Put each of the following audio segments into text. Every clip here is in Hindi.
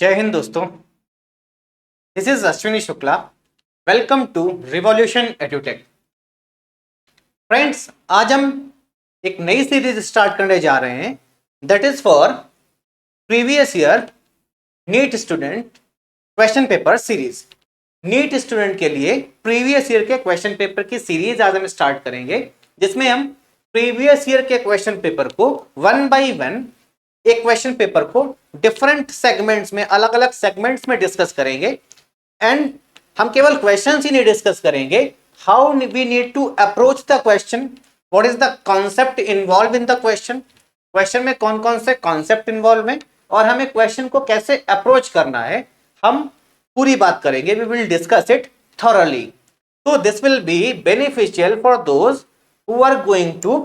जय हिंद दोस्तों। This is Ashwini Shukla. Welcome to revolution edutech. Friends, आज हम एक नई सीरीज स्टार्ट करने जा रहे हैं, that is for previous year NEET student question paper series. NEET student के लिए प्रीवियस ईयर के क्वेश्चन पेपर की सीरीज आज हम स्टार्ट करेंगे, जिसमें हम प्रीवियस ईयर के क्वेश्चन पेपर को वन बाय वन एक क्वेश्चन पेपर को डिफरेंट सेगमेंट्स में, अलग अलग सेगमेंट्स में डिस्कस करेंगे। एंड हम केवल क्वेश्चंस ही नहीं डिस्कस करेंगे, how we need to approach the question, what is the concept involve in the question, question में कौन कौन से कॉन्सेप्ट इन्वॉल्व है और हमें क्वेश्चन को कैसे अप्रोच करना है, हम पूरी बात करेंगे। We will discuss it thoroughly. So this will be beneficial for those who are going to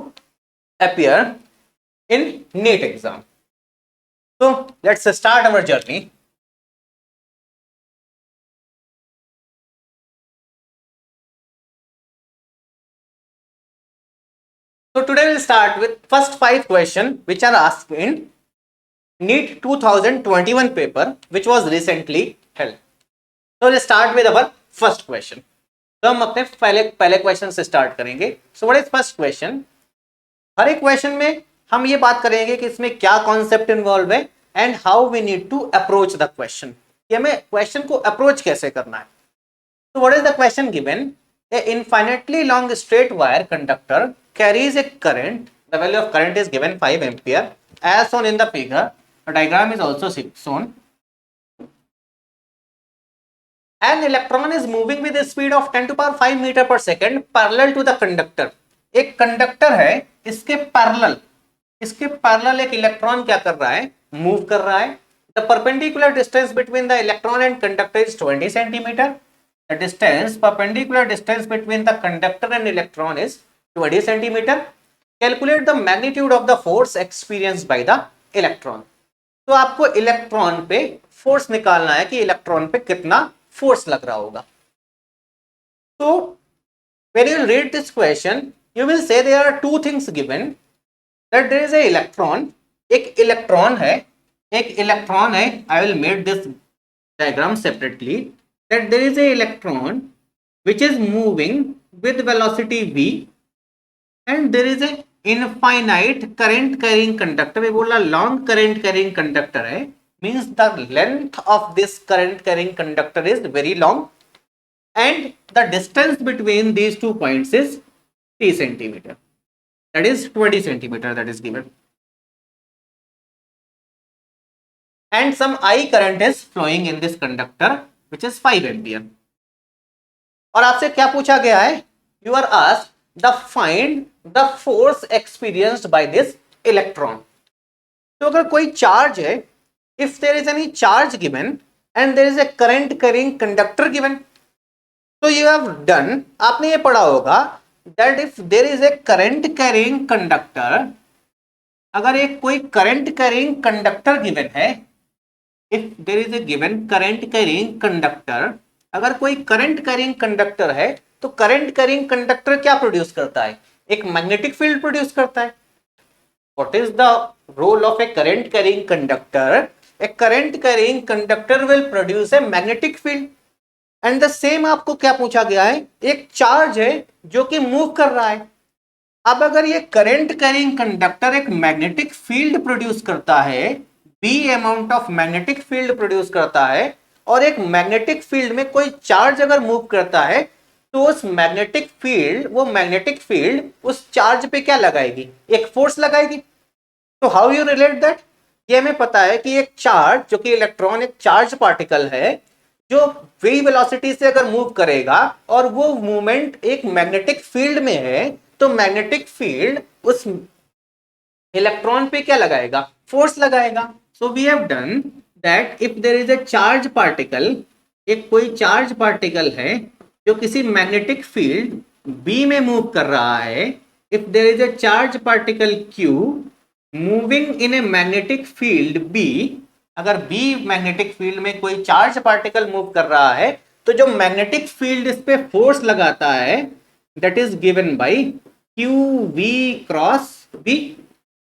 appear in NEET exam. So let's start our journey. So today we'll start with first 5 questions which are asked in NEET 2021 paper, which was recently held. So let's start with our first question. तो हम अपने पहले क्वेश्चन से स्टार्ट करेंगे। So what is first question? हर एक क्वेश्चन में हम ये बात करेंगे कि इसमें क्या कॉन्सेप्ट इन्वॉल्व है and how we need to approach the question, कि हमें क्वेश्चन को अप्रोच कैसे करना है। तो what is the question given? A infinitely long straight wire conductor carries a current, the value of current is given 5 ampere as shown in the figure. A diagram is also shown. An electron is moving with a speed of 10 to power 5 meter per second parallel to the conductor. एक कंडक्टर है, इसके पैरेलल एक इलेक्ट्रॉन क्या कर रहा है? मूव कर रहा है। The perpendicular distance between the electron and conductor is 20 centimeter. The perpendicular distance between the conductor and electron is 20 centimeter. Calculate the magnitude of the force experienced by the electron. तो आपको इलेक्ट्रॉन पे फोर्स निकालना है कि इलेक्ट्रॉन पे कितना फोर्स लग रहा होगा। तो when you read this question, you will say there are two things given, that there is a electron. एक इलेक्ट्रॉन है, I will make this diagram separately, that there is a electron which is moving with velocity v and there is a infinite current carrying conductor. ये बोला long current carrying conductor है, means the length of this current carrying conductor is very long and the distance between these 2 points is 3 centimeter, that is 20 centimeter that is given, and some I current is flowing in this conductor which is 5 ampere. और आपसे क्या पूछा गया है? You are asked the find the force experienced by this electron. तो अगर कोई चार्ज है, if there is any charge given and there is a current carrying conductor given, so you have done, आपने ये पढ़ा होगा that if there is a current carrying conductor, अगर एक कोई current carrying conductor given है, if there is a given current carrying conductor, अगर कोई current carrying conductor है तो current carrying conductor क्या प्रोड्यूस करता है? एक मैग्नेटिक फील्ड प्रोड्यूस करता है। What is the role of a current carrying conductor? A current carrying conductor will produce a magnetic field. And the same आपको क्या पूछा गया है? एक चार्ज है जो कि मूव कर रहा है। अब अगर ये करंट कैरिंग कंडक्टर एक मैग्नेटिक फील्ड प्रोड्यूस करता है, B amount of magnetic field produce करता है, और एक मैग्नेटिक फील्ड में कोई चार्ज अगर मूव करता है, तो उस मैग्नेटिक फील्ड उस चार्ज पे क्या लगाएगी? एक फोर्स लगाएगी। तो हाउ यू रिलेट दैट? ये हमें पता है कि एक चार्ज, जो कि इलेक्ट्रॉन एक चार्ज पार्टिकल है, जो v वेलोसिटी से अगर मूव करेगा और वो मूवमेंट एक मैग्नेटिक फील्ड में है, तो मैग्नेटिक फील्ड उस इलेक्ट्रॉन पे क्या लगाएगा? फोर्स लगाएगा। So we have done that if there is a charge particle, एक कोई चार्ज पार्टिकल है जो किसी मैग्नेटिक फील्ड B में मूव कर रहा है, if there is a charge particle Q moving in a magnetic field B, अगर B मैग्नेटिक फील्ड में कोई चार्ज पार्टिकल मूव कर रहा है, तो जो मैग्नेटिक फील्ड इस पे फोर्स लगाता है, that is given by QV cross B,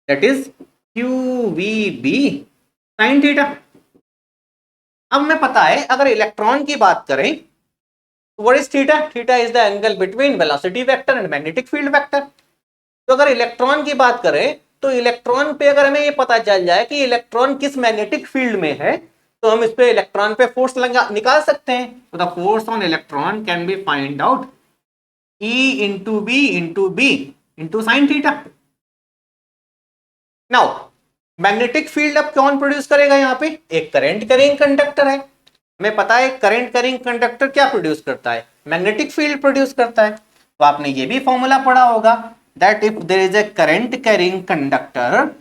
that is QVB sin theta. अब हमें पता है अगर इलेक्ट्रॉन की बात करें, what is theta? Theta is the angle between velocity vector and magnetic field vector. तो अगर इलेक्ट्रॉन की बात करें तो इलेक्ट्रॉन पे अगर हमें ये पता चल जाए कि इलेक्ट्रॉन किस मैग्नेटिक फील्ड में है, तो हम इस पे इलेक्ट्रॉन पे फोर्स निकाल सकते हैं। तो the force on electron can be find out E into B into sine theta. Now magnetic field अब कौन प्रोड्यूस करेगा? यहाँ पे एक करंट कैरिंग कंडक्टर है। हमें पता है करंट कैरिंग कंडक्टर क्या प्रोड्यूस करता है? मैग्नेटिक फील्ड प्रोड्यूस करता है। तो आपने ये भी फॉर्मूला पढ़ा होगा that if there is a current carrying conductor,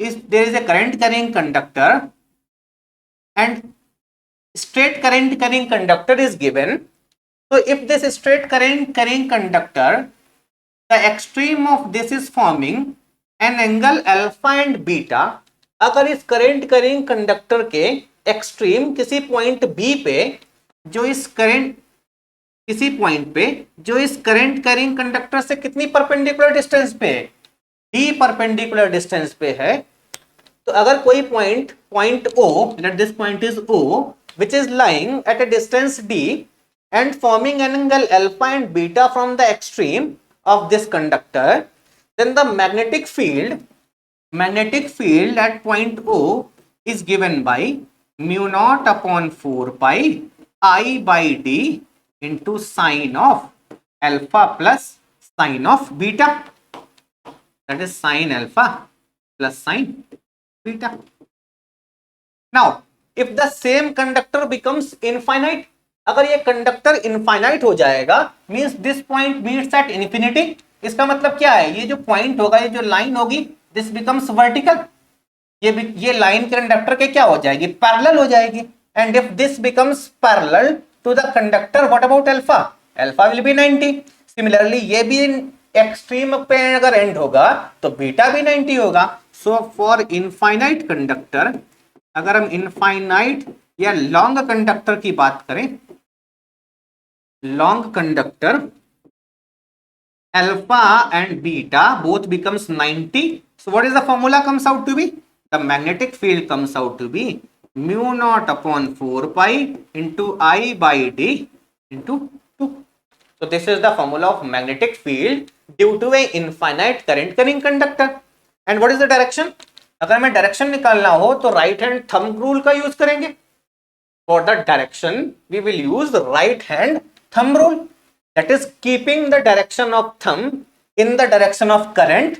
if there is a current carrying conductor and straight current carrying conductor is given, so if this straight current carrying conductor, the extreme of this is forming an angle alpha and beta, अगर इस करंट कैरिंग कंडक्टर के एक्सट्रीम किसी पॉइंट बी पे जो इस करंट कैरिंग कंडक्टर से कितनी परपेंडिकुलर डिस्टेंस पे है? डी परपेंडिकुलर डिस्टेंस पे है। तो अगर कोई point O, that this point is O, which is lying at a distance D and forming an angle alpha and beta from the extreme of this conductor, then the magnetic field at point O is given by mu naught upon 4 pi I by D into sine of alpha plus sine of beta, that is sine alpha plus sine beta. Now if the same conductor becomes infinite, अगर ये कंडक्टर इनफाइनाइट हो जाएगा means this point meets at infinity. इसका मतलब क्या है? ये जो पॉइंट होगा, ये जो लाइन होगी, दिस बिकम्स वर्टिकल। ये लाइन कंडक्टर के क्या हो जाएगी? पैरेलल हो जाएगी। And if this becomes parallel to the conductor, what about alpha? Alpha will be 90। Similarly ये भी एक्सट्रीम पे अगर एंड होगा तो बीटा भी 90 होगा। सो फॉर इनफाइनाइट कंडक्टर, अगर हम इनफाइनाइट या लॉन्ग कंडक्टर की बात करें, long conductor alpha and beta both becomes 90. So what is the formula comes out to be? The magnetic field comes out to be mu naught upon 4 pi into I by D into 2. So this is the formula of magnetic field due to a infinite current carrying conductor. And what is the direction? अगर हमें डायरेक्शन निकालना हो तो राइट हैंड थंब रूल का यूज करेंगे। For the direction we will use the right hand thumb rule, that is keeping the direction of thumb in the direction of current.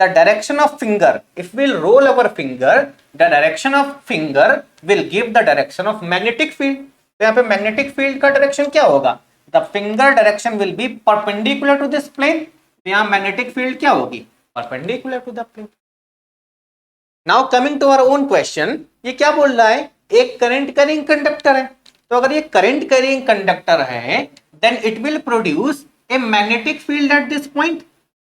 The direction of finger, if we'll roll our finger, the direction of finger will give the direction of magnetic field. तो यहाँ पे magnetic field का direction क्या होगा? The finger direction will be perpendicular to this plane. तो यहाँ magnetic field क्या होगी? Perpendicular to the plane. Now coming to our own question, ये क्या बोल रहा है? एक करंट कैरिंग कंडक्टर है। तो अगर ये करंट कैरिंग कंडक्टर है then it will produce a magnetic field at this point.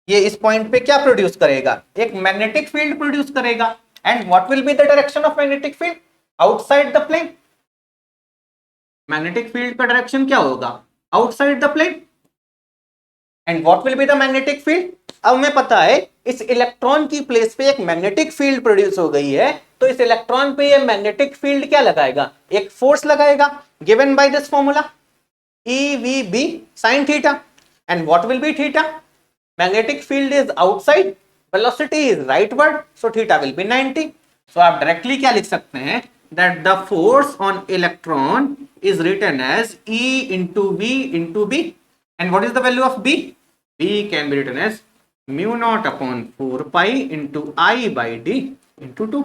ये इस पॉइंट पे क्या प्रोड्यूस करेगा? एक मैग्नेटिक फील्ड प्रोड्यूस करेगा। And what will be the direction of magnetic field? Outside the plane. Magnetic field का डायरेक्शन क्या होगा? Outside the plane. And what will be the magnetic field? अब हमें पता है इस इलेक्ट्रॉन की प्लेस पे एक मैग्नेटिक फील्ड प्रोड्यूस हो गई है, तो इस इलेक्ट्रॉन पे ये मैग्नेटिक फील्ड क्या लगाएगा? एक फोर्स लगाएगा given by this formula EVB sin theta. And what will be theta? Magnetic field is outside, velocity is rightward, so theta will be 90. So आप directly क्या लिख सकते हैं? That the force on electron is written as E into V into B. And what is the value of B? B can be written as mu naught upon 4 pi into I by D into 2.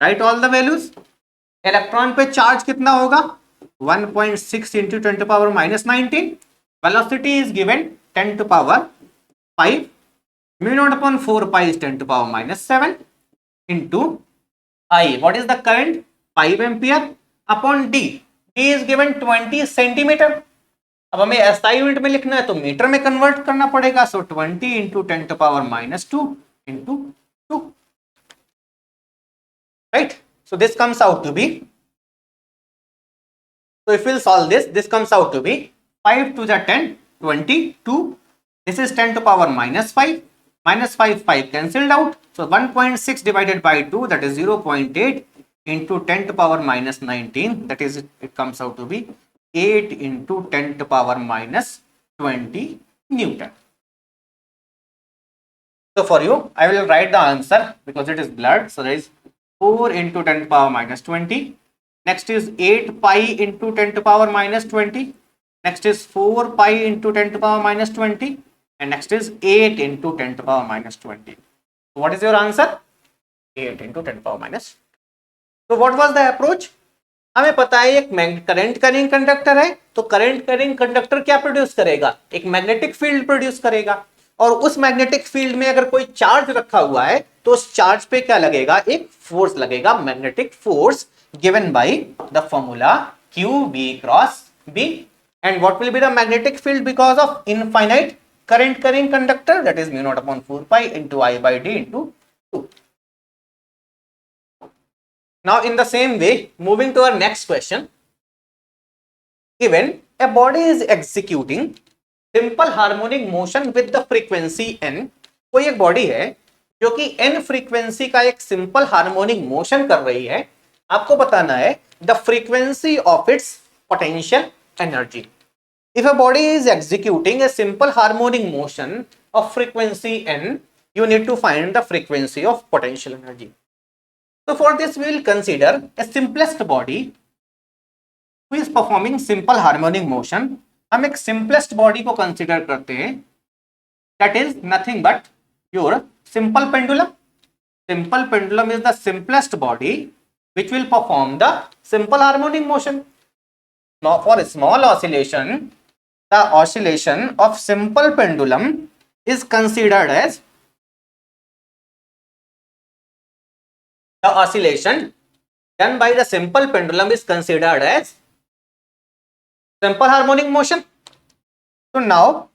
Write all the values. Electron पे चार्ज कितना होगा? 1.6 into 10 to power minus 19. Velocity is given 10 to power 5. Mu naught upon 4 pi is 10 to power minus 7 into I. What is the current? 5 ampere upon D. D is given 20 centimeter. अब हमें SI यूनिट में लिखना है तो मीटर में कन्वर्ट करना पड़ेगा। सो 20 into 10 to power minus 2 into 2. Right? So this comes out to be, so if we'll solve this, this comes out to be 5 to the 10, 22. This is 10 to power minus 5 cancelled out. So 1.6 divided by 2, that is 0.8. into 10 to power minus 19, that is it comes out to be 8 into 10 to power minus 20 Newton. So for you, I will write the answer because it is blurred. So there is 4 into 10 to power minus 20. Next is 8 pi into 10 to power minus 20. Next is 4 pi into 10 to power minus 20. And next is 8 into 10 to power minus 20. So what is your answer? 8 into 10 to power minus. So what was the approach? हमें पता है एक करंट कैरिंग कंडक्टर है, तो करंट कैरिंग कंडक्टर क्या प्रोड्यूस करेगा? एक मैग्नेटिक फील्ड प्रोड्यूस करेगा, और उस मैग्नेटिक फील्ड में अगर कोई चार्ज रखा हुआ है तो उस चार्ज पे क्या लगेगा? एक फोर्स लगेगा, magnetic force given by the formula QB cross B. And what will be the magnetic field because of infinite current carrying conductor? That is mu naught upon 4 pi into I by D into 2. Now in the same way, moving to our next question, given a body is executing simple harmonic motion with the frequency n, कोई एक बॉडी है जो कि n फ्रीक्वेंसी का एक सिंपल हार्मोनिक मोशन कर रही है, आपको बताना है the frequency of its potential energy. If a body is executing a simple harmonic motion of frequency n, you need to find the frequency of potential energy. So for this we will consider a simplest body who is performing simple harmonic motion. हम एक simplest body को consider करते हैं, that is nothing but your simple pendulum. Simple pendulum is the simplest body which will perform the simple harmonic motion. Now for a small oscillation, the oscillation of simple pendulum is considered as the oscillation done by the simple pendulum is considered as simple harmonic motion. So now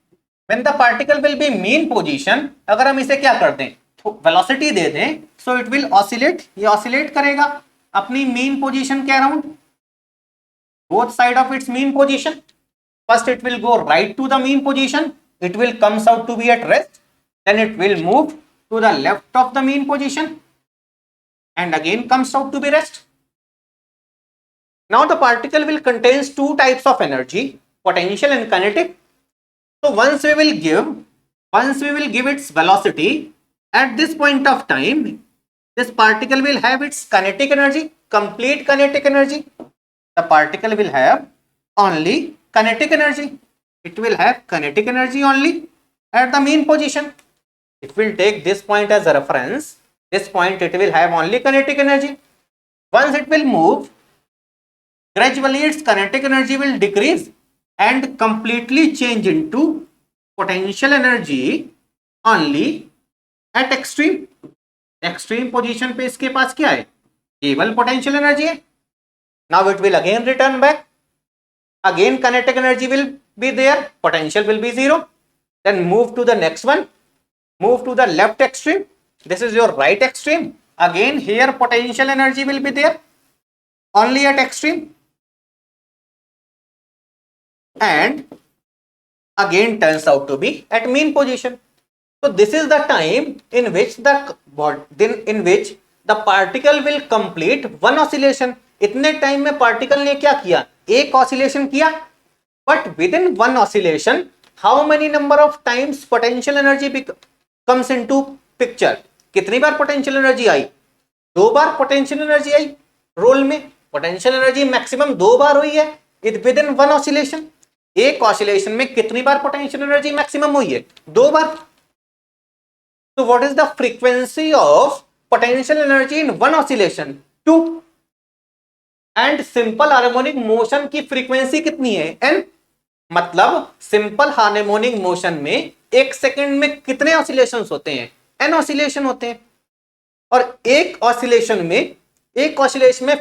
when the particle will be mean position, अगर हम इसे क्या कर दें, वेलोसिटी दे दें, so it will oscillate, ये oscillate करेगा अपनी mean position के around, both side of its mean position. First it will go right to the mean position, it will comes out to be at rest, then it will move to the left of the mean position and again comes out to be rest. Now the particle will contains two types of energy, potential and kinetic. So once we will give its velocity, at this point of time, this particle will have its kinetic energy, complete kinetic energy. The particle will have only kinetic energy. It will have kinetic energy only at the mean position. It will take this point as a reference. This point it will have only kinetic energy. Once it will move, gradually its kinetic energy will decrease and completely change into potential energy only at extreme. Extreme position पे इसके पास क्या है? केवल potential energy है. Now it will again return back. Again kinetic energy will be there, potential will be zero. Then move to the next one. Move to the left extreme. This is your right extreme. Again here potential energy will be there, only at extreme. And again turns out to be at mean position. So this is the time in which the particle will complete one oscillation. इतने टाइम में पार्टिकल ने क्या किया? एक ऑसिलेशन किया. But with in one oscillation how many number of times potential energy comes into picture? कितनी बार पोटेंशियल एनर्जी आई? 2 बार पोटेंशियल एनर्जी आई. रोल में पोटेंशियल एनर्जी मैक्सिमम 2 बार हुई है विद इन वन ऑसिलेशन. एक ऑसिलेशन में कितनी बार पोटेंशियल एनर्जी मैक्सिमम हुई है? 2 बार. तो what is the frequency of potential energy in one oscillation? 2. And simple harmonic motion की फ्रीक्वेंसी कितनी है? n. मतलब सिंपल हार्मोनिक मोशन में एक सेकंड में कितने ऑसिलेशंस होते हैं? n ऑसिलेशन होते हैं. और एक ऑसिलेशन में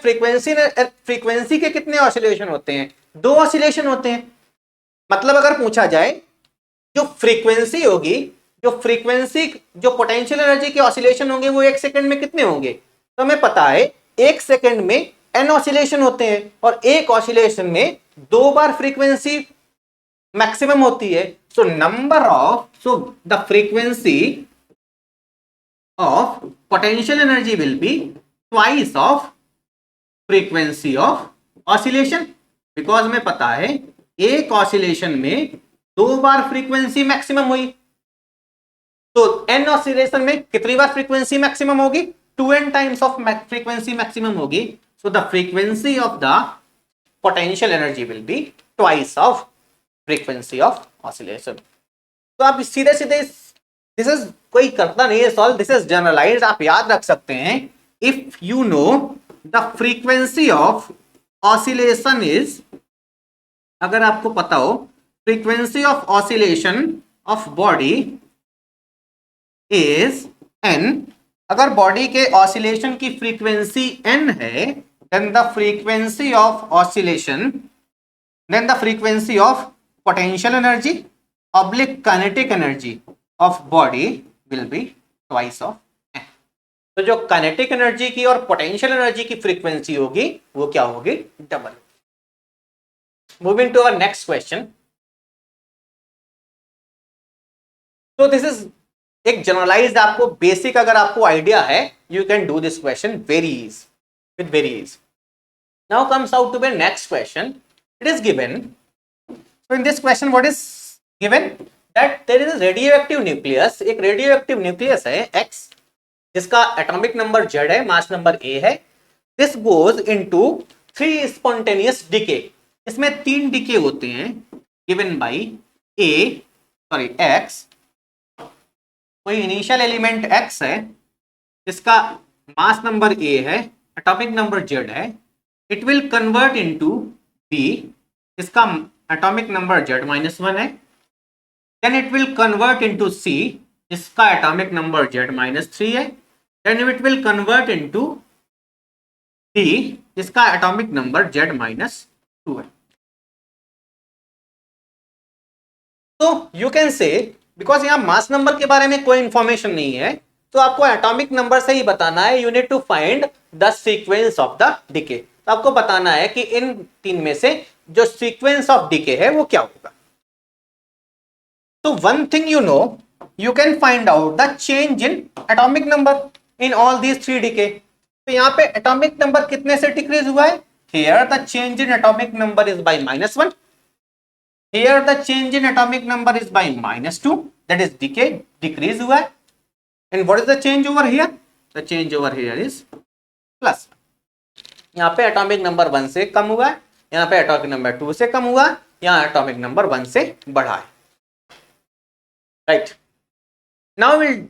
फ्रीक्वेंसी के कितने ऑसिलेशन होते हैं? 2 ऑसिलेशन होते हैं. मतलब अगर पूछा जाए जो फ्रीक्वेंसी होगी, जो पोटेंशियल एनर्जी के ऑसिलेशन होंगे वो एक सेकंड में कितने होंगे? तो हमें पता है एक सेकंड में n ऑसिलेशन होते हैं और एक ऑसिलेशन में 2 बार फ्रीक्वेंसी मैक्सिमम होती है. So the frequency of potential energy will be twice of frequency of oscillation, because हमें पता है एक ऑसिलेशन में 2 बार फ्रीक्वेंसी मैक्सिमम हुई, तो n ऑसिलेशन में कितनी बार फ्रीक्वेंसी मैक्सिमम होगी, 2n times of frequency maximum होगी, so the frequency of the potential energy will be twice of frequency of oscillation. तो आप सीधे सीधे, दिस इज कोई करता नहीं है सॉल्व, दिस इज जनरलाइज्ड, आप याद रख सकते हैं। If you know the frequency of oscillation is, अगर आपको पता हो frequency of oscillation of body is n, अगर बॉडी के ऑसिलेशन की फ्रीक्वेंसी n है, then the frequency of oscillation, then the frequency of potential energy oblique kinetic energy of body will be twice of n। तो जो काइनेटिक एनर्जी की और पोटेंशियल एनर्जी की फ्रीक्वेंसी होगी वो क्या होगी, double. Moving to our next question. तो दिस इज एक जनरलाइज्ड, आपको बेसिक अगर आपको आइडिया है, you can do this question very easy, with very easy. Now comes out to be next question. It is given, so in this question what is given, that there is a radioactive nucleus, एक रेडियोएक्टिव न्यूक्लियस है X, जिसका एटॉमिक नंबर Z है, मास नंबर A है। This goes into 3 spontaneous decay, इसमें 3 डिके होते हैं गिवन बाय X, कोई इनिशियल एलिमेंट X है जिसका मास नंबर A है, एटॉमिक नंबर Z है, it will convert into B जिसका एटॉमिक नंबर Z-1 है, then it will convert into C जिसका एटॉमिक नंबर Z-3 है, then it will convert into D जिसका एटॉमिक नंबर Z-2 है। तो यू कैन से, बिकॉज यहां मास नंबर के बारे में कोई इंफॉर्मेशन नहीं है, तो आपको एटॉमिक नंबर से ही बताना है, you need to find the sequence of the decay. तो आपको बताना है कि इन 3 में से जो सीक्वेंस ऑफ डिके है वो क्या होगा। तो one thing you know, you can find out the change in atomic number in all these 3 decay. तो यहाँ पे एटॉमिक नंबर कितने से डिक्रीज हुआ है, here the change in atomic number is by -1, here the change in atomic number is by -2, that is decay, decrease हुआ है। and what is the change over here, the change over here is plus। यहाँ पे एटॉमिक नंबर 1 से कम हुआ है, यहाँ पे एटॉमिक नंबर 2 से कम हुआ है, यहाँ एटॉमिक नंबर 1 से बढ़ा है, right. Now will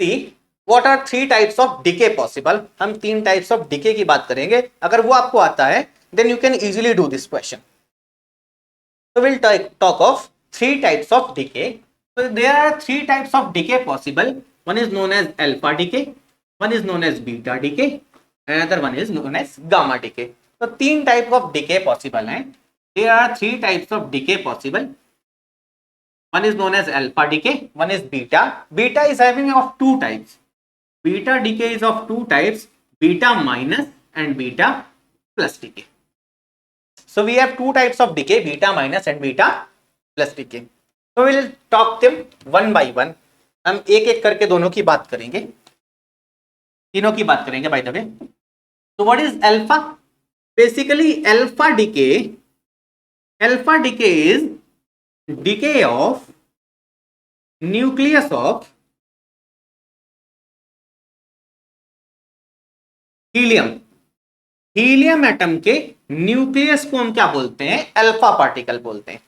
see what are 3 types of decay possible. हम 3 टाइप्स ऑफ डिके की बात करेंगे, अगर वो आपको आता है then you can easily do this question. So we'll talk of 3 types of decay. So there are 3 types of decay possible. One is known as alpha decay, one is known as beta decay, another one is known as gamma decay. So 3 types of decay possible हैं. There are 3 types of decay possible. One is known as alpha decay, one is beta. Beta is having of 2 types. Beta decay is of 2 types, beta minus and beta plus decay. So we have 2 types of decay, beta minus and beta plus decay. So we will talk them one by one. हम एक एक करके दोनों की बात करेंगे, तीनों की बात करेंगे by the way. So what is alpha? Basically alpha decay is decay of nucleus of helium. Helium atom के न्यूक्लियस को हम क्या बोलते हैं, अल्फा पार्टिकल बोलते हैं।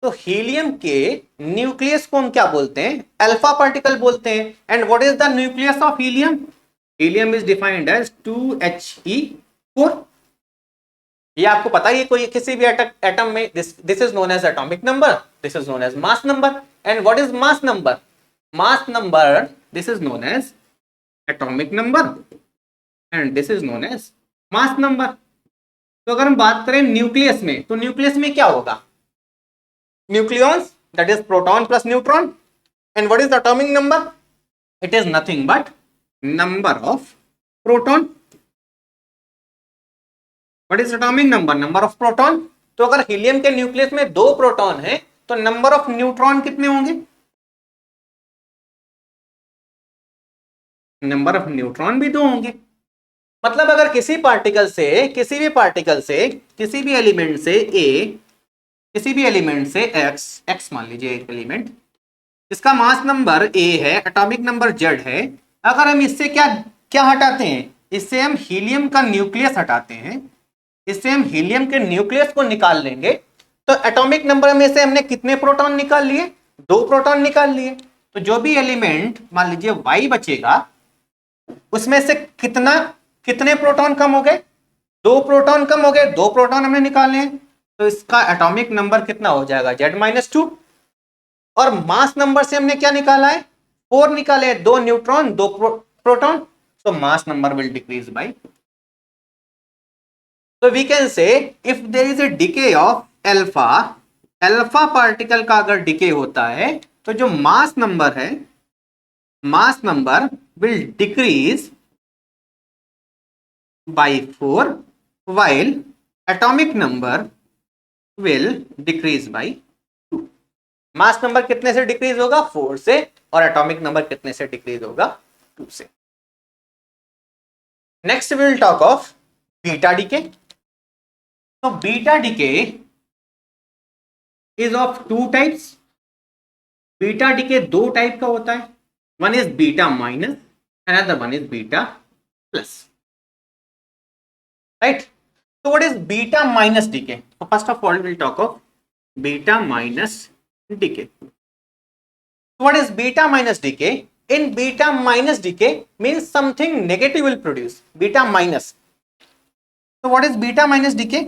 तो हीलियम के न्यूक्लियस को हम क्या बोलते हैं, अल्फा पार्टिकल बोलते हैं। And what is the nucleus of helium, helium is defined as 2He4। ये आपको पता है, कोई किसी भी एटम में this is known as atomic number, this is known as mass number. And what is mass number, mass number this is known as atomic number and this is known as mass number. तो अगर हम बात करें न्यूक्लियस में, तो न्यूक्लियस में क्या होगा, nucleons, that is proton plus neutron. And what is atomic number, it is nothing but number of proton. What is atomic number, number of proton. तो अगर हीलियम के न्यूक्लियस में 2 प्रोटॉन है तो नंबर ऑफ न्यूट्रॉन कितने होंगे, नंबर ऑफ न्यूट्रॉन भी 2 होंगे। मतलब अगर किसी पार्टिकल से किसी भी एलिमेंट से ए, किसी भी एलिमेंट से एक्स मान लीजिए एक एलिमेंट जिसका मास नंबर ए है, एटॉमिक नंबर जेड है, अगर हम इससे क्या क्या हटाते हैं, इससे हम हीलियम का न्यूक्लियस हटाते हैं, इससे हम हीलियम के न्यूक्लियस को निकाल लेंगे, तो एटॉमिक नंबर में से हमने कितने प्रोटॉन निकाल लिए, 2 प्रोटॉन निकाल लिए। तो जो भी एलिमेंट मान लीजिए वाई बचेगा उसमें से कितने प्रोटॉन कम हो गए, 2 प्रोटॉन कम हो गए, 2 प्रोटॉन हमने निकाले हैं, तो इसका एटॉमिक नंबर कितना हो जाएगा, Z-2। और मास नंबर से हमने क्या निकाला है, 4 निकाले, 2 न्यूट्रॉन 2 प्रोटॉन, तो mass number will decrease bye. So we can say if there is a decay of alpha particle का अगर डिके होता है तो जो मास नंबर है, mass number will decrease bye 4 while atomic number will decrease by 2। Mass number कितने से डिक्रीज होगा, 4 से, और एटॉमिक नंबर कितने से डिक्रीज होगा, 2 से। Next we will talk of beta decay. तो beta decay is of 2 types. Beta decay 2 type का होता है, one is beta minus, another one is beta plus, right. So what is beta minus decay? So first of all we'll talk of beta minus decay. So what is beta minus decay? In beta minus decay means something negative will produce, beta minus. So what is beta minus decay?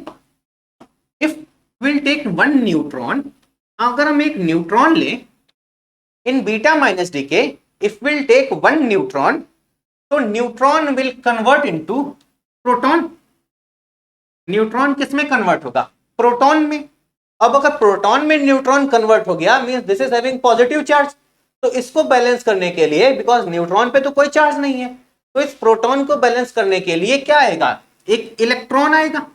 If we'll take one neutron, अगर हम एक न्यूट्रॉन लें, in beta minus decay if we'll take one neutron, तो neutron will convert into proton। Neutron किस में कन्वर्ट होगा, प्रोटॉन में। अब अगर प्रोटॉन में न्यूट्रॉन कन्वर्ट हो गया means this is having positive charge, तो इसको बैलेंस करने के लिए, बिकॉज न्यूट्रॉन पे तो कोई चार्ज नहीं है, तो इस प्रोटॉन को बैलेंस करने के लिए क्या आएगा, एक इलेक्ट्रॉन आएगा,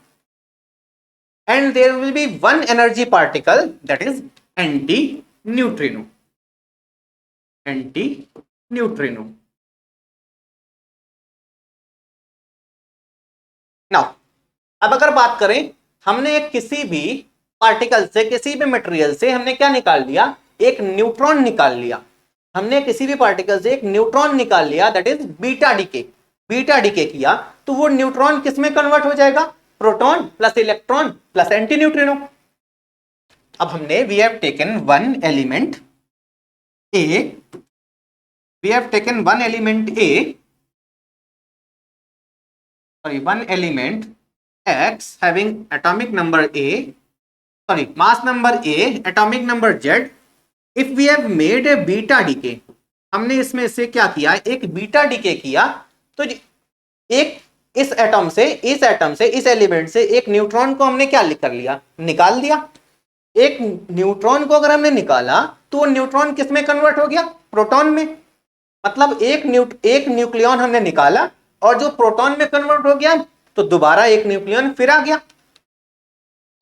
and there will be one energy particle that is anti neutrino. Anti neutrino. Now अब अगर बात करें, हमने एक किसी भी पार्टिकल से, किसी भी मटेरियल से हमने क्या निकाल लिया, एक न्यूट्रॉन निकाल लिया। हमने किसी भी पार्टिकल से एक न्यूट्रॉन निकाल लिया, that is beta decay. Beta decay किया तो वो न्यूट्रॉन किस में कन्वर्ट हो जाएगा, proton plus electron plus anti neutrino. अब हमने we have taken one element A, we have taken one element A, sorry one element X having atomic number A, sorry mass number A, atomic number Z. If we have made a beta decay, हमने इसमें से क्या किया, एक बीटा डीके किया, तो एक इस एटम से, इस एलिमेंट से एक न्यूट्रॉन को हमने क्या कर लिया, निकाल दिया। एक न्यूट्रॉन को अगर हमने निकाला तो वो न्यूट्रॉन किस में कन्वर्ट हो गया, प्रोटॉन में। मतलब एक न्यूक्लियॉन हमने निकाला और जो प्रोटॉन में कन्वर्ट हो गया, तो दोबारा एक न्यूक्लियन फिर आ गया।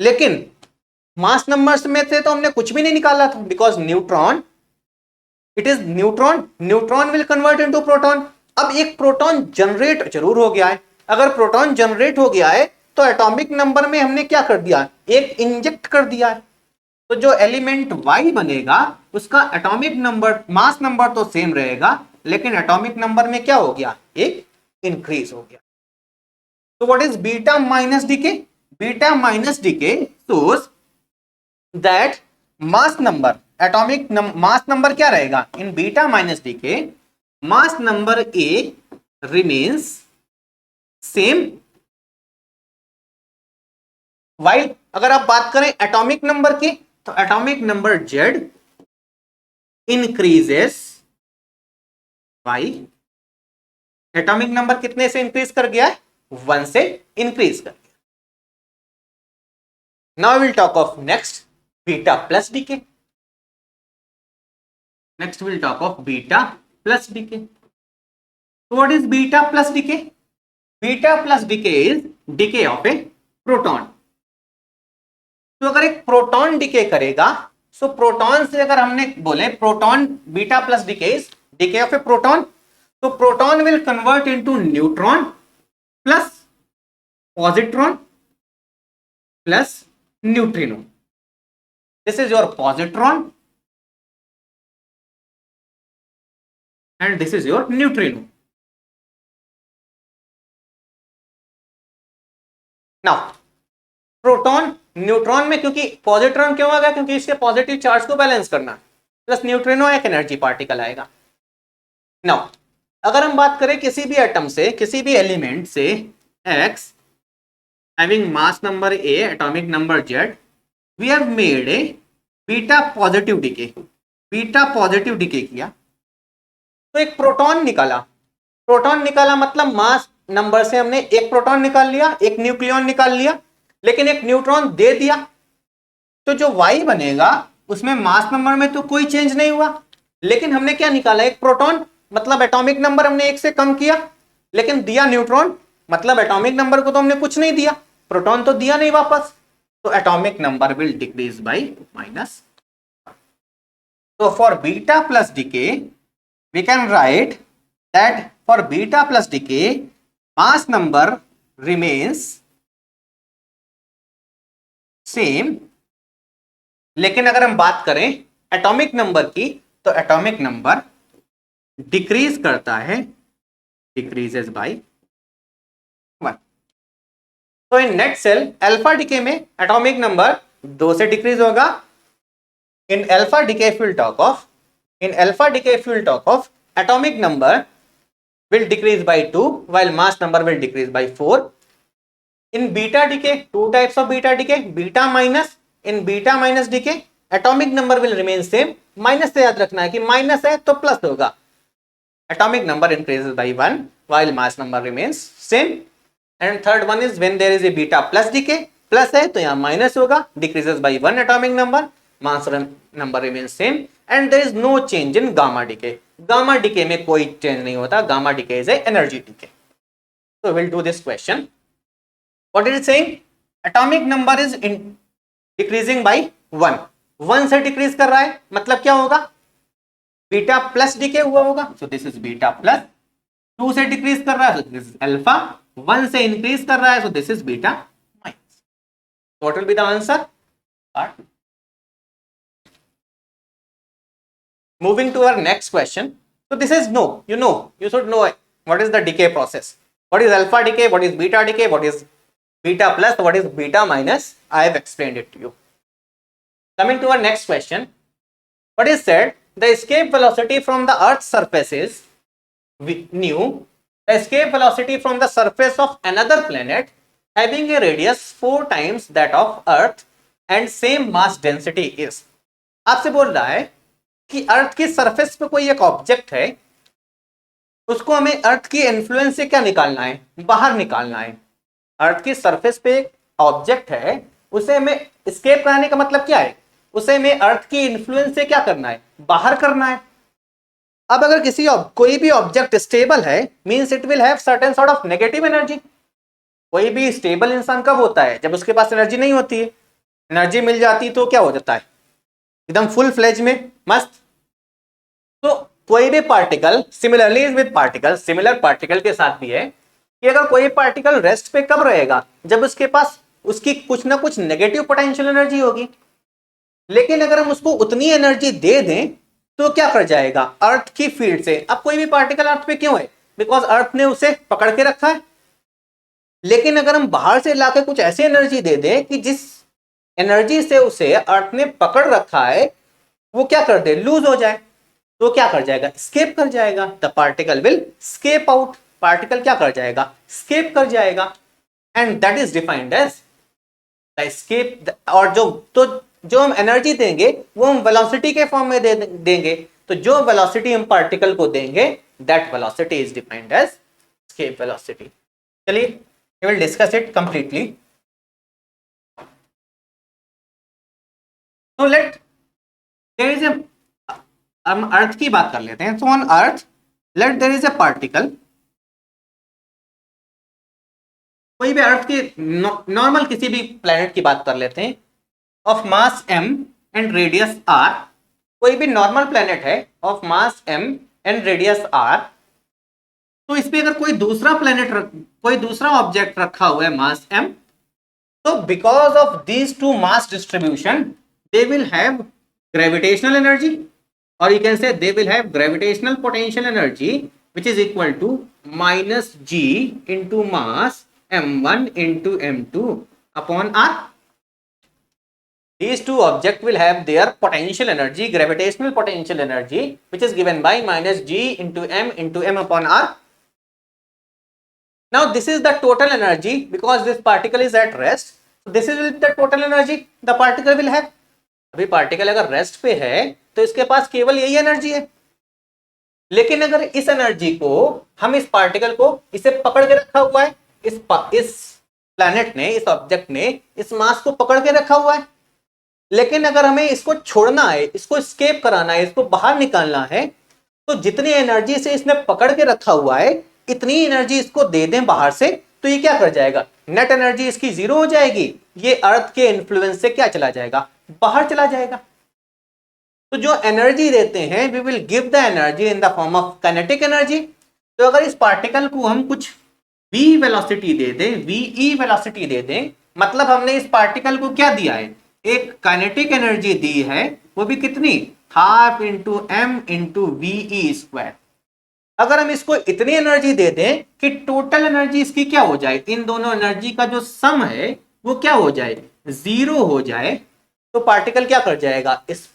लेकिन मास नंबर्स में से तो हमने कुछ भी नहीं निकाला था, because neutron, it is neutron will convert into proton. अब एक प्रोटॉन जनरेट जरूर हो गया है। अगर प्रोटॉन जनरेट हो गया है तो एटॉमिक नंबर में हमने क्या कर दिया, एक इंजेक्ट कर दिया है। तो जो एलिमेंट Y बनेगा उसका एटॉमिक नंबर, मास नंबर तो सेम रहेगा, लेकिन एटॉमिक नंबर में क्या हो गया, एक इंक्रीज हो गया। So what is beta minus decay? Beta minus decay shows that mass number, atomic mass number क्या रहेगा, in beta minus decay mass number A remains same, while अगर आप बात करें एटॉमिक नंबर की, तो atomic number Z increases by, atomic number कितने से इंक्रीज कर गया है, 1 से इंक्रीज कर दिया। Now will talk of next beta plus decay. Next will talk of beta plus decay. What is beta plus decay? Beta plus decay is decay of a proton. तो अगर एक प्रोटॉन डीके करेगा, सो प्रोटॉन से अगर हमने बोले proton, beta plus decay is decay of a proton, तो proton will convert into neutron plus positron plus neutrino. This is your positron and this is your neutrino. Now proton neutron में क्योंकि पॉजिट्रॉन क्यों आ गया, क्योंकि इसके पॉजिटिव चार्ज को बैलेंस करना, प्लस न्यूट्रिनो एक एनर्जी पार्टिकल आएगा. नाउ अगर हम बात करें किसी भी एटम से, किसी भी एलिमेंट से, x having mass number a, atomic number z, we have made a beta positive decay. Beta positive decay किया तो एक प्रोटॉन निकाला. प्रोटॉन निकाला मतलब मास नंबर से हमने एक प्रोटॉन निकाल लिया, एक न्यूक्लियॉन निकाल लिया, लेकिन एक न्यूट्रॉन दे दिया. तो जो y बनेगा उसमें मास नंबर में तो कोई चेंज नहीं हुआ, लेकिन हमने क्या निकाला, एक प्रोटॉन, मतलब एटॉमिक नंबर हमने एक से कम किया, लेकिन दिया न्यूट्रॉन, मतलब एटॉमिक नंबर को तो हमने कुछ नहीं दिया, प्रोटॉन तो दिया नहीं वापस, तो atomic number will decrease by minus. तो for beta plus decay we can write that for beta plus decay mass number remains same. लेकिन अगर हम बात करें एटॉमिक नंबर की तो एटॉमिक नंबर डिक्रीज करता है, डिक्रीजेस बाय 1. तो in nutshell alpha decay में एटॉमिक नंबर 2 से डिक्रीज होगा. In alpha decay will talk of atomic number will decrease by 2 while mass number will decrease by 4. In beta decay, two types of beta decay, beta minus. In beta minus decay atomic number will remain same. Minus से याद रखना है कि माइनस है तो प्लस होगा. atomic number increases by 1 while mass number remains same. And third one is when there is a beta plus decay, plus है तो यहाँ माइनस होगा, decreases by 1 atomic number, mass number remains same. And there is no change in gamma decay. Gamma decay में कोई चेंज नहीं होता. Gamma decay is a energy decay. So we'll do this question. What is it saying? Atomic number is decreasing by 1. 1 से डिक्रीज कर रहा है मतलब क्या होगा, बीटा प्लस डिके हुआ होगा. So this is beta plus. 2 से डिक्रीज कर रहा है, so this is alpha. 1 से इंक्रीज कर रहा है, so this is beta minus. So what will be the answer? Part. Moving to our next question. So this is you should know what is the decay process. What is alpha decay, what is beta decay, what is beta plus, what is beta minus. I have explained it to you. Coming to our next question. What is said? The escape velocity from the Earth's surface is nu. The escape velocity from the surface of another planet having a radius 4 times that of Earth and same mass density is. आपसे बोल रहा है कि अर्थ की सरफेस पे कोई एक ऑब्जेक्ट है, उसको हमें अर्थ की इन्फ्लुएंस से क्या निकालना है, बाहर निकालना है. अर्थ की सरफेस पे एक ऑब्जेक्ट है, उसे हमें एस्केप कराने का मतलब क्या है, उसे हमें अर्थ की इन्फ्लुएंस से क्या करना है, बाहर करना है. अब अगर कोई भी ऑब्जेक्ट स्टेबल है, means it will have certain sort of negative energy. कोई भी स्टेबल इंसान कब होता है, जब उसके पास एनर्जी नहीं होती है. एनर्जी मिल जाती तो क्या हो जाता है, एकदम फुल फ्लेज में मस्त. तो कोई भी particle, similarly with particle, similar particle के साथ भी है कि अगर कोई पार्टिकल रेस्ट पे कब रहेगा, जब उसके पास उसकी कुछ ना कुछ नेगेटिव पोटेंशियल एनर्जी होगी. लेकिन अगर हम उसको उतनी एनर्जी दे दें तो क्या कर जाएगा, अर्थ की फील्ड से. अब कोई भी पार्टिकल अर्थ पे क्यों है, बिकॉज अर्थ ने उसे पकड़ के रखा है. लेकिन अगर हम बाहर से लाके कुछ ऐसी एनर्जी दे दें कि जिस एनर्जी से उसे अर्थ ने पकड़ रखा है वो क्या कर दे, लूज हो जाए, तो क्या कर जाएगा, स्केप कर जाएगा. The particle will escape out. Particle क्या कर जाएगा, स्केप कर जाएगा. And that is defined as the escape. और जो हम एनर्जी देंगे वो हम वेलोसिटी के फॉर्म में देंगे. तो जो वेलोसिटी हम पार्टिकल को देंगे, that velocity is defined as escape velocity. चलिए we will discuss it completely. तो लेट देयर इज ए, हम अर्थ की बात कर लेते हैं. So on earth let there is a particle, कोई भी अर्थ की नॉर्मल किसी भी प्लेनेट की बात कर लेते हैं, of mass m and radius r. कोई भी नॉर्मल प्लेनेट है of mass m and radius r. तो इस पे अगर कोई दूसरा कोई दूसरा ऑब्जेक्ट रखा हुआ है मास m, तो because of these two mass distribution they will have gravitational energy, और you can say they will have gravitational potential energy which is equal to minus g into mass m1 into m2 upon r. These two objects will have their potential energy, gravitational potential energy, which is given by minus g into m upon r. Now this is the total energy because this particle is at rest. So this is the total energy the particle will have. अभी पार्टिकल अगर रेस्ट पे है तो इसके पास केवल यही एनर्जी है, लेकिन अगर इस एनर्जी को हम इस पार्टिकल को इसे पकड़ के रखा हुआ है, इस प्लैनेट ने, इस ऑब्जेक्ट ने इस मास को पकड़ के रखा हुआ है, लेकिन अगर हमें इसको छोड़ना है, इसको एस्केप कराना है, इसको बाहर निकालना है, तो जितनी एनर्जी से इसने पकड़ के रखा हुआ है इतनी एनर्जी इसको दे दें बाहर से, तो ये क्या कर जाएगा, नेट एनर्जी इसकी जीरो हो जाएगी, ये अर्थ के इन्फ्लुएंस से क्या चला जाएगा, बाहर चला जाएगा। तो जो एनर्जी देते हैं we will give the energy in the form of kinetic energy. तो अगर इस पार्टिकल को हम कुछ v वेलोसिटी दे दें, ve वेलोसिटी दे दें, मतलब हमने इस पार्टिकल को क्या दिया है, एक काइनेटिक एनर्जी दी है, वो भी कितनी, half into m into v square. अगर हम इसको इतनी एनर्जी दे दें कि टोटल एनर्जी इसकी क्या हो जाए, इन दोनों एनर्जी का जो सम है वो क्या हो जाए, जीरो हो जाए, तो पार्टिकल क्या कर जाएगा, इस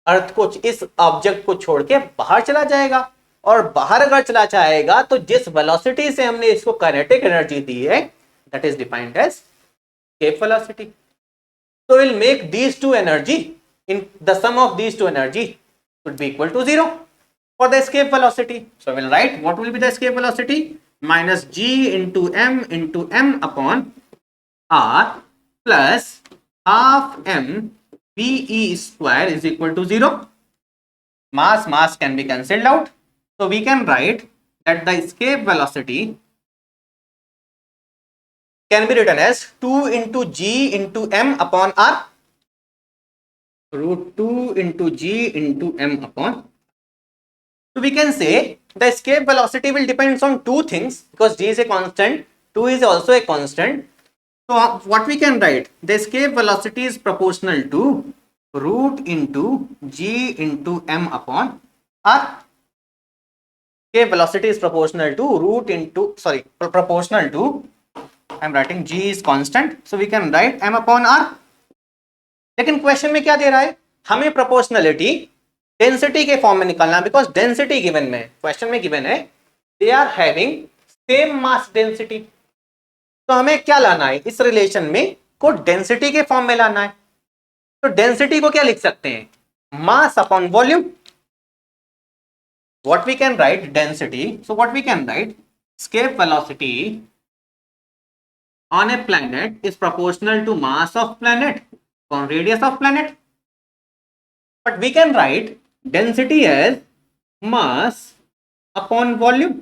अर्थ को, इस ऑब्जेक्ट को छोड़ के बाहर चला जाएगा। और बाहर अगर चला जाएगा तो जिस वेलोसिटी से हमने इसको काइनेटिक एनर्जी दी है that is defined as escape velocity. So we'll make these two energy, in the sum of these two energy would be equal to 0 for the escape velocity. So we'll write what will be the escape velocity, minus g into m upon r plus half m ve square is equal to 0. Mass can be cancelled out, so we can write that the escape velocity can be written as 2 into g into m upon r, root 2 into g into m upon. So we can say the escape velocity will depend on two things because g is a constant, 2 is also a constant. So what we can write, the escape velocity is proportional to root into g into m upon r. Escape velocity is proportional to proportional to, I'm writing g is constant, so we can write m upon r. लेकिन क्वेश्चन में क्या दे रहा है, हमें प्रोपोर्शनलिटी डेंसिटी के फॉर्म में निकालना, बिकॉज डेंसिटी गिवन में, क्वेश्चन में गिवन है they are having same mass density. तो हमें क्या लाना है, इस रिलेशन में को डेंसिटी के फॉर्म में लाना है। तो डेंसिटी को क्या लिख सकते हैं, mass upon volume. What we can write density, so what we can write, escape velocity on a planet is proportional to mass of planet upon radius of planet. But we can write density as mass upon volume.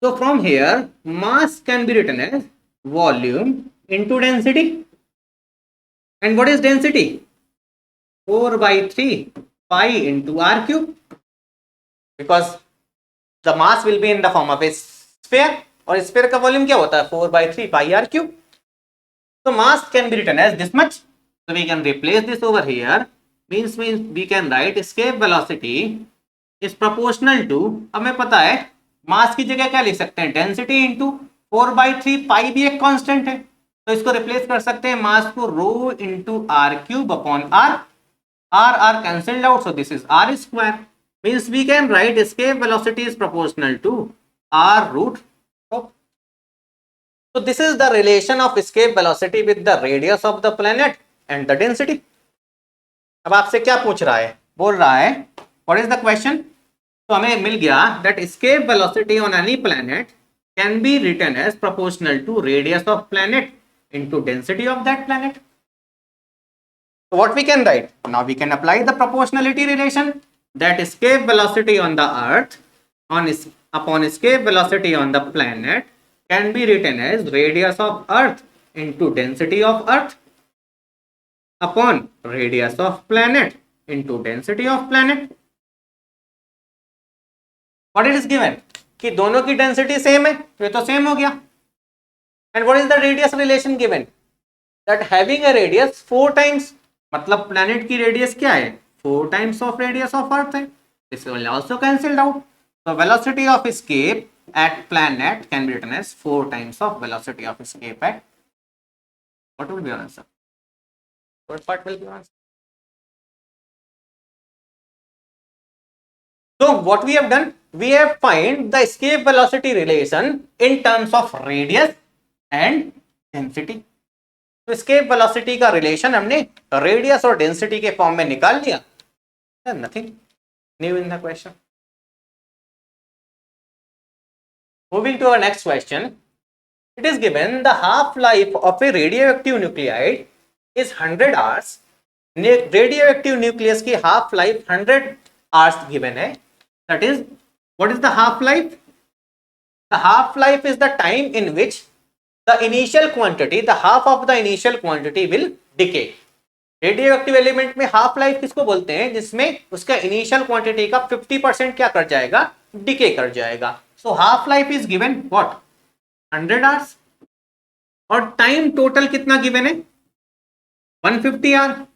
So from here mass can be written as volume into density. And what is density? 4 by 3 pi into r cube, because the mass will be in the form of a sphere, और स्फीयर का वॉल्यूम क्या होता है, 4 by 3 pi r cube. So mass can be written as this much. So we can replace this over here. Means we can write escape velocity is proportional to, हमें पता है मास की जगह क्या लिख सकते हैं, डेंसिटी इंटू 4 by 3 पाई भी एक कांस्टेंट है, तो इसको रिप्लेस कर सकते हैं मास को rho into r cube upon r, r cancelled out, so this is r square. Means we can write escape velocity is proportional to r root. So this is the relation of escape velocity with the radius of the planet and the density. अब आपसे क्या पूछ रहा है, बोल रहा है what is the question. तो हमें मिल गया that escape velocity on any planet can be written as proportional to radius of planet into density of that planet. So what we can write, now we can apply the proportionality relation, that escape velocity on the earth upon escape velocity on the planet can be written as radius of earth into density of earth upon radius of planet into density of planet. What it is given, कि दोनों की डेंसिटी सेम है, तो ये तो सेम हो गया। And what is the radius relation given, that having a radius 4 times, मतलब प्लैनेट की रेडियस क्या है 4 times of radius of earth है, this will also cancelled out. So velocity of escape at planet can be written as 4 times of velocity of escape at, what will be your answer? What part will be your answer? So what we have done, we have find the escape velocity relation in terms of radius and density. तो escape velocity का relation हमने radius और density के फॉर्म में निकाल लिया, nothing new in the question. Moving to our next question, it is given the half-life of a radioactive nuclide is 100 hours. Radioactive nucleus की half-life 100 hours given है. That is, what is the half-life? The half-life is the time in which the initial quantity, the half of the initial quantity will decay. Radioactive element में हाफ लाइफ किसको बोलते हैं, जिसमें उसका इनिशियल क्वांटिटी का 50% क्या कर जाएगा, डिके कर जाएगा। So half life is given what 100 hours, और टाइम टोटल कितना गिवन है 150 आवर,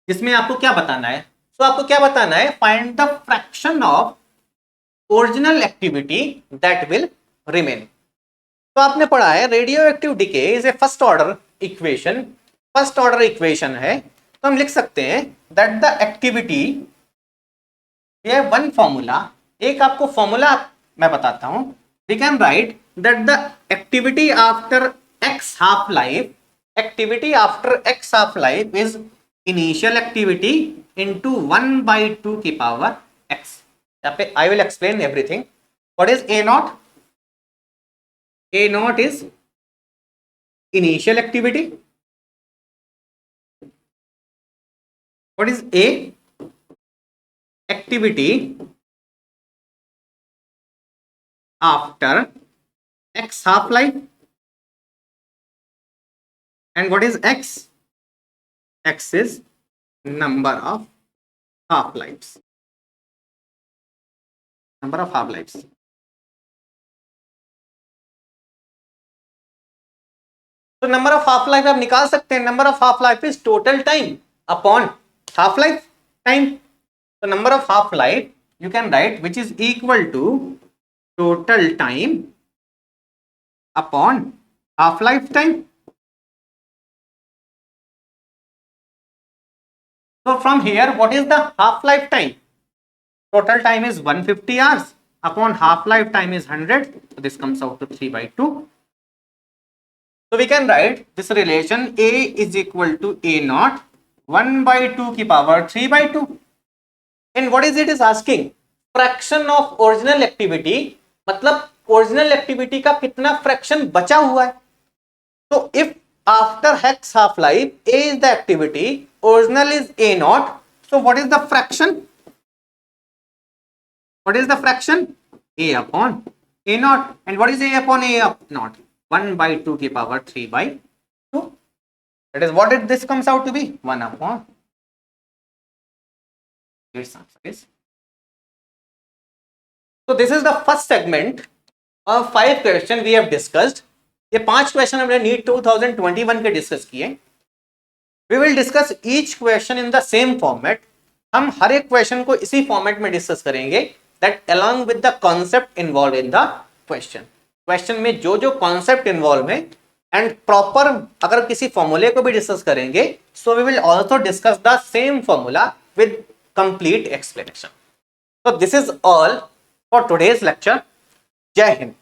जिसमें आपको क्या बताना है, सो आपको क्या बताना है, find the fraction of original activity that will remain. तो आपने पढ़ा है radioactive decay is a first order equation, first order equation है, तो हम लिख सकते हैं दैट द एक्टिविटी, ये वन फॉर्मूला, एक आपको फॉर्मूला मैं बताता हूं, we can write that the activity after x half life, activity after x half life is initial activity into 1/2 की पावर एक्स। यहाँ पे I will explain everything. What is a not, A not is initial activity, what is A, activity after x half life, and what is x, x is number of half lives, number of half lives। तो नंबर ऑफ हाफ लाइफ आप निकाल सकते हैं, number of half life is total time upon half life time. So number of half life you can write which is equal to total time upon half life time. So from here what is the half life time, total time is 150 hours upon half life time is 100, so this comes out to 3/2. So we can write this relation A is equal to A naught 1/2 की power 3/2। and what is it is asking, fraction of original activity, मतलब ओरिजिनल एक्टिविटी का कितना फ्रैक्शन बचा हुआ है। तो if after x half life a is the activity, original is a not, so what is the fraction, what is the fraction A upon A not, and what is a upon A not 1/2 की power 3/2। That is what this comes out to be 1 upon, its answer is। So this is the first segment of 5 question we have discussed। ये 5 क्वेश्चन हमने नीट 2021 के डिस्कस किए। We will discuss each question in the same format। हम हर एक क्वेश्चन को इसी फॉर्मेट में डिस्कस करेंगे, that along with the concept involved in the question। क्वेश्चन में जो जो कॉन्सेप्ट इन्वॉल्व है एंड प्रॉपर अगर किसी फॉर्मूले को भी डिस्कस करेंगे, so we will also discuss the same formula with complete explanation. So this is all for today's lecture. Jai Hind।